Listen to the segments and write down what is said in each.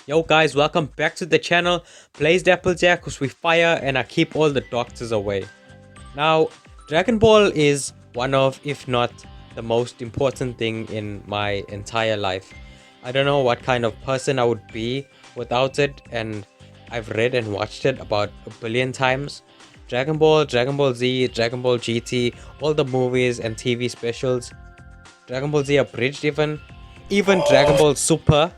Yo guys, welcome back to the channel. Blaze the apples here cause we fire and I keep all the doctors away. Now, Dragon Ball is one of, if not the most important thing in my entire life. I don't know what kind of person I would be without it, and I've read and watched it about a billion times. Dragon Ball, Dragon Ball Z, Dragon Ball GT, all the movies and TV specials. Dragon Ball Z abridged even Dragon Ball Super.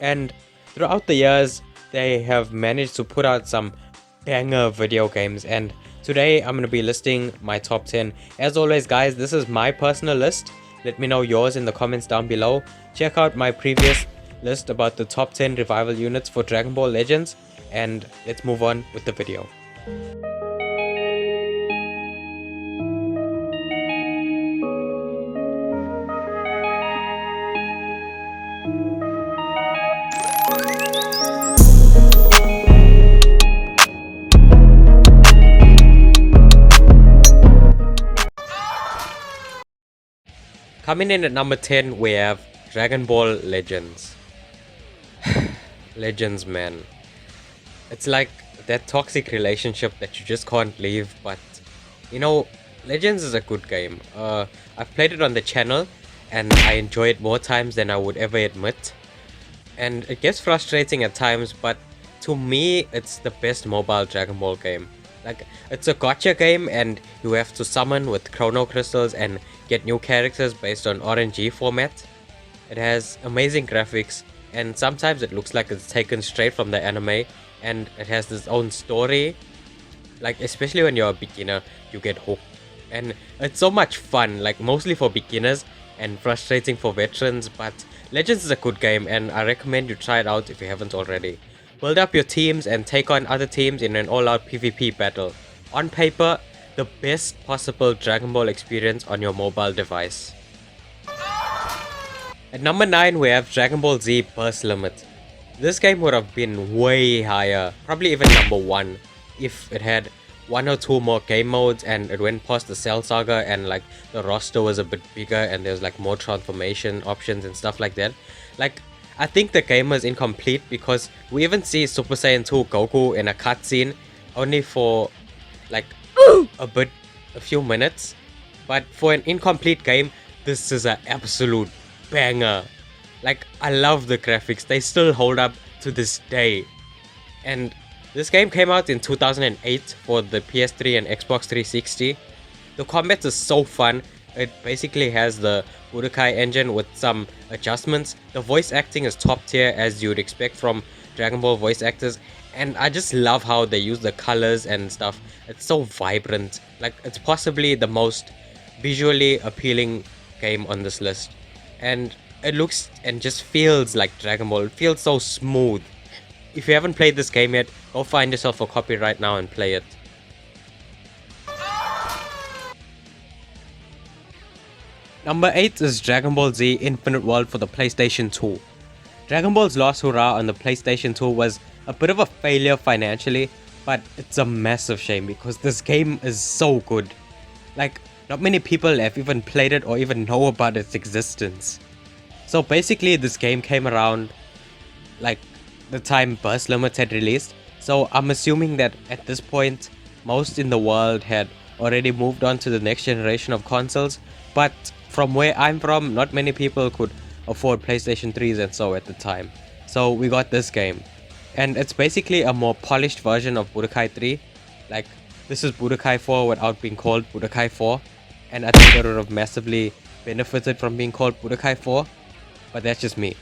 And throughout the years, they have managed to put out some banger video games. And today I'm going to be listing my top 10. As always, guys, this is my personal list. Let me know yours in the comments down below. Check out my previous list about the top 10 revival units for Dragon Ball Legends. And let's move on with the video. Coming in at number 10, we have Dragon Ball Legends. Legends, man. It's like that toxic relationship that you just can't leave, but you know, Legends is a good game. I've played it on the channel and I enjoy it more times than I would ever admit. And it gets frustrating at times, but to me, it's the best mobile Dragon Ball game. Like, it's a gacha game and you have to summon with chrono crystals and get new characters based on RNG format. It has amazing graphics and sometimes it looks like it's taken straight from the anime, and it has its own story. Like, especially when you're a beginner, you get hooked. And it's so much fun, like mostly for beginners and frustrating for veterans, but Legends is a good game and I recommend you try it out if you haven't already. Build up your teams and take on other teams in an all-out PvP battle. On paper, the best possible Dragon Ball experience on your mobile device. At number 9, we have Dragon Ball Z Burst Limit. This game would have been way higher, probably even number 1, if it had 1 or 2 more game modes and it went past the Cell Saga and like the roster was a bit bigger and there's like more transformation options and stuff like that. Like, I think the game was incomplete because we even see Super Saiyan 2 Goku in a cutscene only for like a few minutes. But for an incomplete game, this is an absolute banger. Like, I love the graphics, they still hold up to this day. And this game came out in 2008 for the PS3 and Xbox 360. The combat is so fun. It basically has the Budokai engine with some adjustments. The voice acting is top tier as you would expect from Dragon Ball voice actors. And I just love how they use the colors and stuff. It's so vibrant. Like, it's possibly the most visually appealing game on this list. And it looks and just feels like Dragon Ball. It feels so smooth. If you haven't played this game yet, go find yourself a copy right now and play it. Number 8 is Dragon Ball Z Infinite World for the PlayStation 2. Dragon Ball's last hurrah on the PlayStation 2 was a bit of a failure financially, but it's a massive shame because this game is so good. Like, not many people have even played it or even know about its existence. So basically this game came around like the time Burst Limit had released, so I'm assuming that at this point most in the world had already moved on to the next generation of consoles, but from where I'm from, not many people could afford PlayStation 3s and so at the time. So we got this game. And it's basically a more polished version of Budokai 3. Like, this is Budokai 4 without being called Budokai 4. And I think it would have massively benefited from being called Budokai 4. But that's just me.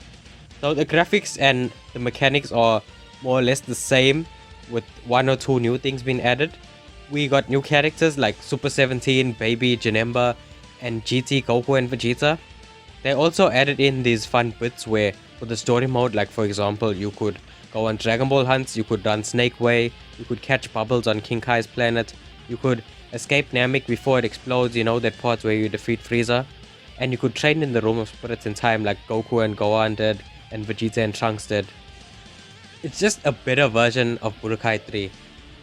So the graphics and the mechanics are more or less the same, with 1 or 2 new things being added. We got new characters like Super 17, Baby, Janemba, and GT, Goku and Vegeta. They also added in these fun bits where for the story mode, like for example, you could go on Dragon Ball hunts, you could run Snake Way, you could catch bubbles on King Kai's planet, you could escape Namek before it explodes, you know, that part where you defeat Frieza, and you could train in the Room of Spirits in time like Goku and Gohan did, and Vegeta and Trunks did. It's just a better version of Budokai 3,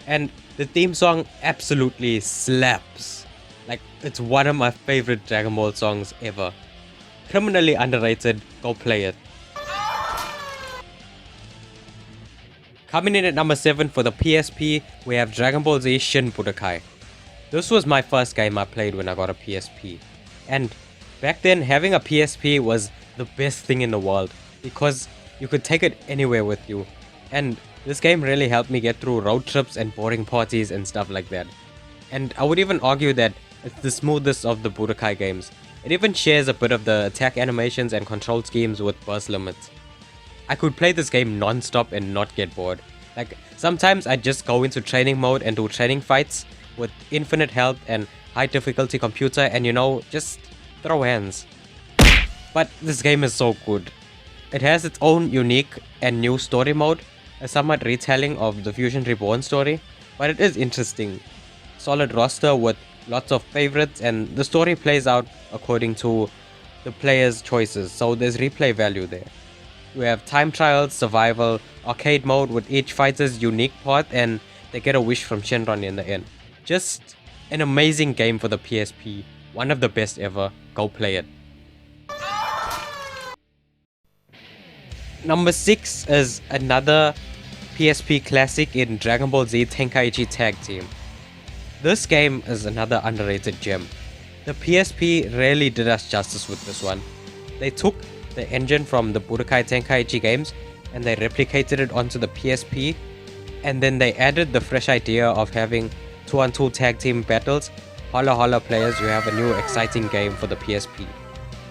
and the theme song absolutely slaps. Like, it's one of my favorite Dragon Ball songs ever. Criminally underrated, go play it. Coming in at number 7 for the PSP, we have Dragon Ball Z Shin Budokai. This was my first game I played when I got a PSP. And back then, having a PSP was the best thing in the world because you could take it anywhere with you. And this game really helped me get through road trips and boring parties and stuff like that. And I would even argue that it's the smoothest of the Budokai games. It even shares a bit of the attack animations and control schemes with burst limits. I could play this game non-stop and not get bored. Like, sometimes I'd just go into training mode and do training fights with infinite health and high difficulty computer and just throw hands. But this game is so good. It has its own unique and new story mode, a somewhat retelling of the Fusion Reborn story, but it is interesting. Solid roster with lots of favorites and the story plays out according to the player's choices, so there's replay value there. We have time trials, survival, arcade mode with each fighter's unique part and they get a wish from Shenron in the end. Just an amazing game for the PSP, one of the best ever, go play it. Number 6 is another PSP classic in Dragon Ball Z Tenkaichi Tag Team. This game is another underrated gem. The PSP really did us justice with this one. They took the engine from the Budokai Tenkaichi games and they replicated it onto the PSP, and then they added the fresh idea of having 2-on-2 tag team battles. Holla players, you have a new exciting game for the PSP.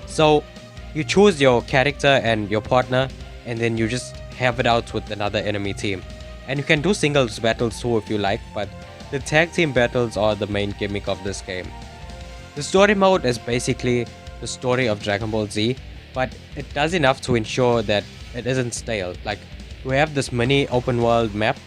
So you choose your character and your partner and then you just have it out with another enemy team. And you can do singles battles too if you like, but the tag team battles are the main gimmick of this game. The story mode is basically the story of Dragon Ball Z, but it does enough to ensure that it isn't stale. Like, you have this mini open world map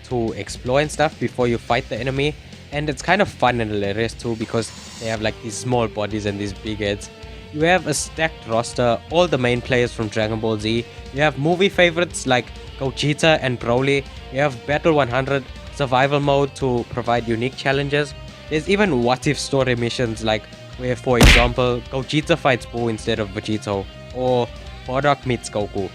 to explore and stuff before you fight the enemy, and it's kind of fun and hilarious too because they have like these small bodies and these big heads. You have a stacked roster, all the main players from Dragon Ball Z. You have movie favorites like Gogeta and Broly. You have Battle 100 survival mode to provide unique challenges. There's even what if story missions like where, for example, Gogeta fights Boo instead of Vegito, or Bardock meets Goku.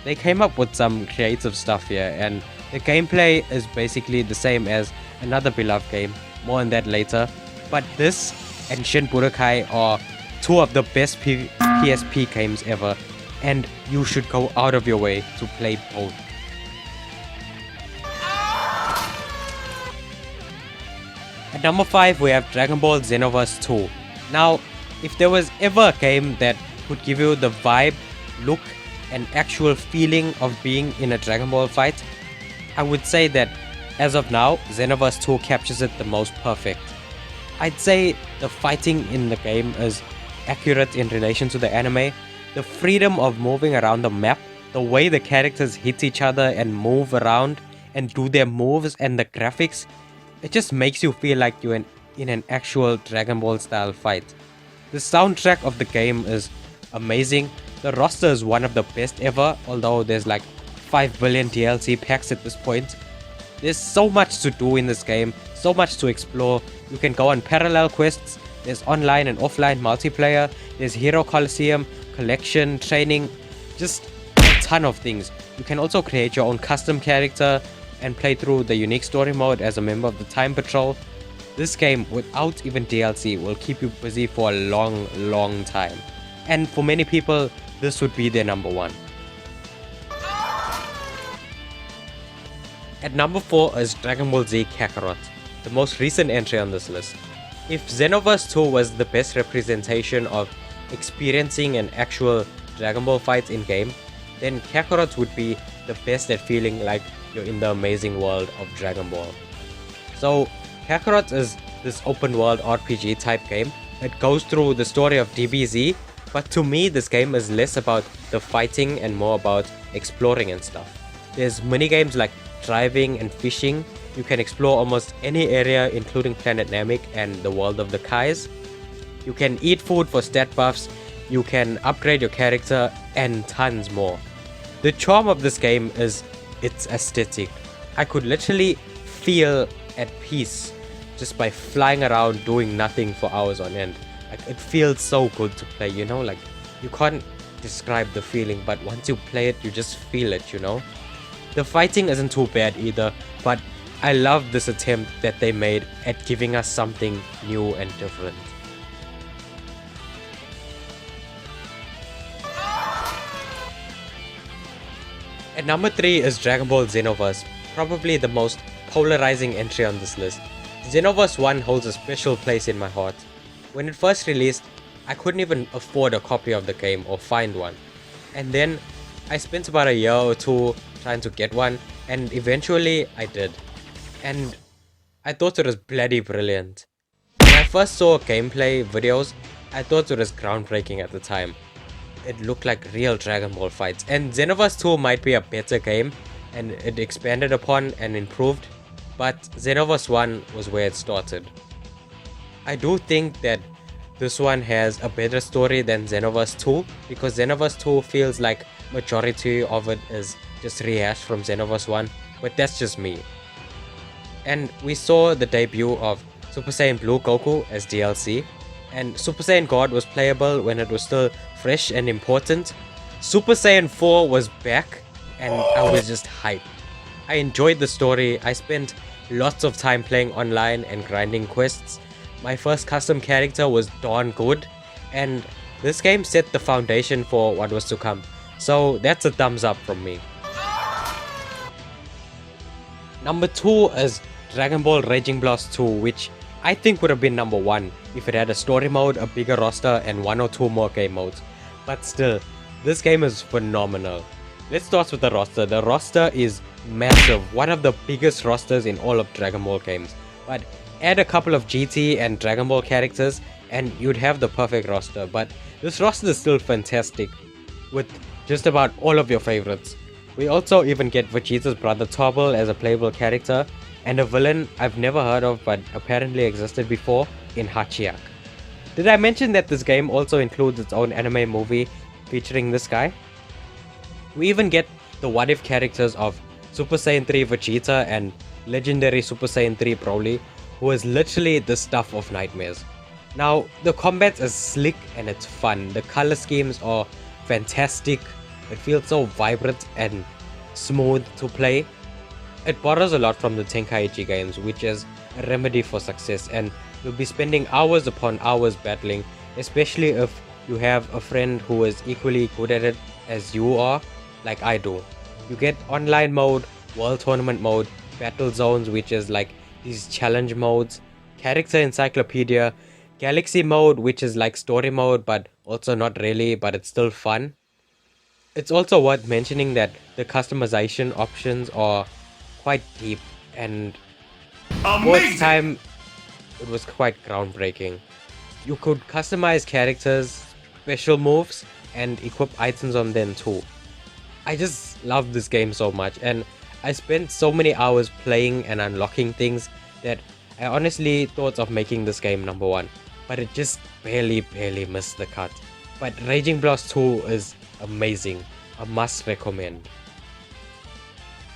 They came up with some creative stuff here, and the gameplay is basically the same as another beloved game, more on that later. But this and Shin Budokai are two of the best PSP games ever, and you should go out of your way to play both. At number 5 we have Dragon Ball Xenoverse 2. Now, if there was ever a game that could give you the vibe, look and actual feeling of being in a Dragon Ball fight, I would say that as of now, Xenoverse 2 captures it the most perfect. I'd say the fighting in the game is accurate in relation to the anime. The freedom of moving around the map, the way the characters hit each other and move around and do their moves, and the graphics, it just makes you feel like you're in an actual Dragon Ball style fight. The soundtrack of the game is amazing. The roster is one of the best ever, although there's like 5 billion DLC packs at this point. There's so much to do in this game, so much to explore. You can go on parallel quests, there's online and offline multiplayer, there's Hero Coliseum, collection, training, just a ton of things. You can also create your own custom character and play through the unique story mode as a member of the Time Patrol. This game, without even DLC, will keep you busy for a long time. And for many people, this would be their number 1. At number 4 is Dragon Ball Z Kakarot, the most recent entry on this list. If Xenoverse 2 was the best representation of experiencing an actual Dragon Ball fight in game, then Kakarot would be the best at feeling like you're in the amazing world of Dragon Ball. So Kakarot is this open world RPG type game. It goes through the story of DBZ, but to me this game is less about the fighting and more about exploring and stuff. There's mini games like driving and fishing. You can explore almost any area including Planet Namek and the world of the Kais. You can eat food for stat buffs, you can upgrade your character, and tons more. The charm of this game is its aesthetic. I could literally feel at peace just by flying around doing nothing for hours on end. Like, it feels so good to play, like you can't describe the feeling, but once you play it, you just feel it, The fighting isn't too bad either, but I love this attempt that they made at giving us something new and different. At number 3 is Dragon Ball Xenoverse, probably the most polarizing entry on this list. Xenoverse 1 holds a special place in my heart. When it first released, I couldn't even afford a copy of the game or find one. And then I spent about a year or two trying to get one, and eventually I did. And I thought it was bloody brilliant. When I first saw gameplay videos, I thought it was groundbreaking at the time. It looked like real Dragon Ball fights, and Xenoverse 2 might be a better game, and it expanded upon and improved, but Xenoverse 1 was where it started. I do think that this one has a better story than Xenoverse 2, because Xenoverse 2 feels like majority of it is just rehashed from Xenoverse 1, but that's just me. And we saw the debut of Super Saiyan Blue Goku as DLC, and Super Saiyan God was playable when it was still fresh and important. Super Saiyan 4 was back, and I was just hyped. I enjoyed the story. I spent lots of time playing online and grinding quests. My first custom character was darn good, and this game set the foundation for what was to come. So that's a thumbs up from me. Number 2 is Dragon Ball Raging Blast 2, which I think would have been number 1 if it had a story mode, a bigger roster, and 1 or 2 more game modes. But still, this game is phenomenal. Let's start with the roster. The roster is massive, one of the biggest rosters in all of Dragon Ball games. But add a couple of GT and Dragon Ball characters and you'd have the perfect roster. But this roster is still fantastic, with just about all of your favorites. We also even get Vegeta's brother Tobble as a playable character, and a villain I've never heard of but apparently existed before in Hachiyak. Did I mention that this game also includes its own anime movie featuring this guy? We even get the what if characters of Super Saiyan 3 Vegeta and legendary Super Saiyan 3 Broly, who is literally the stuff of nightmares. Now, the combat is slick and it's fun. The color schemes are fantastic. It feels so vibrant and smooth to play. It borrows a lot from the Tenkaichi games, which is a remedy for success, and you'll be spending hours upon hours battling, especially if you have a friend who is equally good at it as you are, like I do. You get online mode, world tournament mode, battle zones, which is like these challenge modes, character encyclopedia, galaxy mode, which is like story mode but also not really, but it's still fun. It's also worth mentioning that the customization options are quite deep, and for its time it was quite groundbreaking. You could customize characters, special moves, and equip items on them too. I just love this game so much, and I spent so many hours playing and unlocking things that I honestly thought of making this game number 1, but it just barely missed the cut. But Raging Blast 2 is amazing, a must recommend.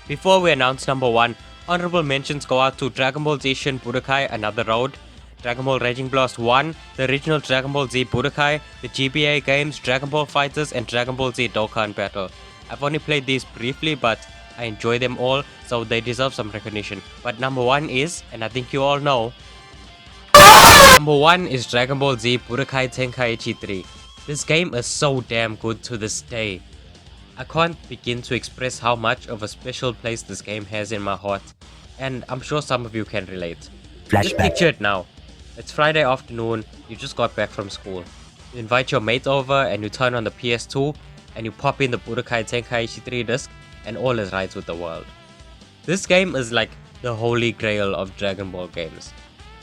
Before we announce number 1, honorable mentions go out to Dragon Ball Z Shin Budokai Another Road, Dragon Ball Raging Blast 1, the original Dragon Ball Z Budokai, the GBA games, Dragon Ball Fighters, and Dragon Ball Z Dokkan Battle. I've only played these briefly, but I enjoy them all, so they deserve some recognition. But number 1 is, and I think you all know, number 1 is Dragon Ball Z Budokai Tenkaichi 3. This game is so damn good to this day. I can't begin to express how much of a special place this game has in my heart, and I'm sure some of you can relate. Just picture it now. It's Friday afternoon, you just got back from school. You invite your mate over and you turn on the PS2 and you pop in the Budokai Tenkaichi 3 disc and all is right with the world. This game is like the holy grail of Dragon Ball games.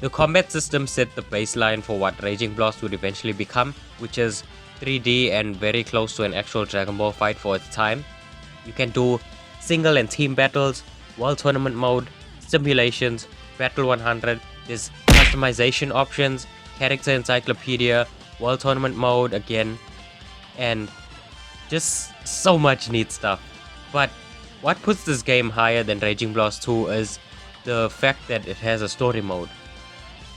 The combat system set the baseline for what Raging Blast would eventually become, which is 3D and very close to an actual Dragon Ball fight for its time. You can do single and team battles, world tournament mode, simulations, battle 100, there's customization options, character encyclopedia, world tournament mode again, and just so much neat stuff. But what puts this game higher than Raging Blast 2 is the fact that it has a story mode.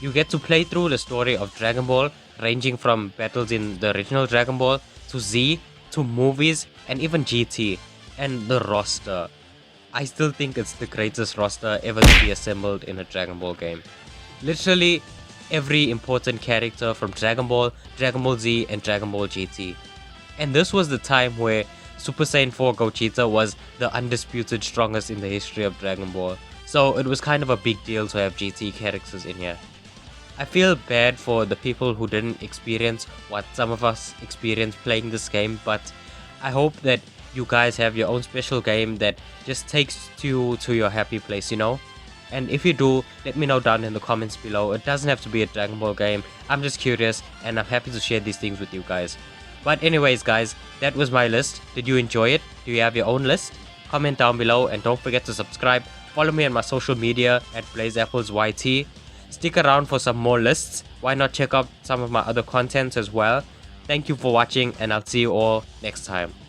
You get to play through the story of Dragon Ball, ranging from battles in the original Dragon Ball, to Z, to movies, and even GT. And the roster. I still think it's the greatest roster ever to be assembled in a Dragon Ball game. Literally every important character from Dragon Ball, Dragon Ball Z, and Dragon Ball GT. And this was the time where Super Saiyan 4 Gogeta was the undisputed strongest in the history of Dragon Ball. So it was kind of a big deal to have GT characters in here. I feel bad for the people who didn't experience what some of us experienced playing this game, but I hope that you guys have your own special game that just takes you to your happy place, you know? And if you do, let me know down in the comments below. It doesn't have to be a Dragon Ball game. I'm just curious and I'm happy to share these things with you guys. But anyways guys, that was my list. Did you enjoy it? Do you have your own list? Comment down below and don't forget to subscribe. Follow me on my social media at BlazeApplesYT. Stick around for some more lists. Why not check out some of my other contents as well? Thank you for watching and I'll see you all next time.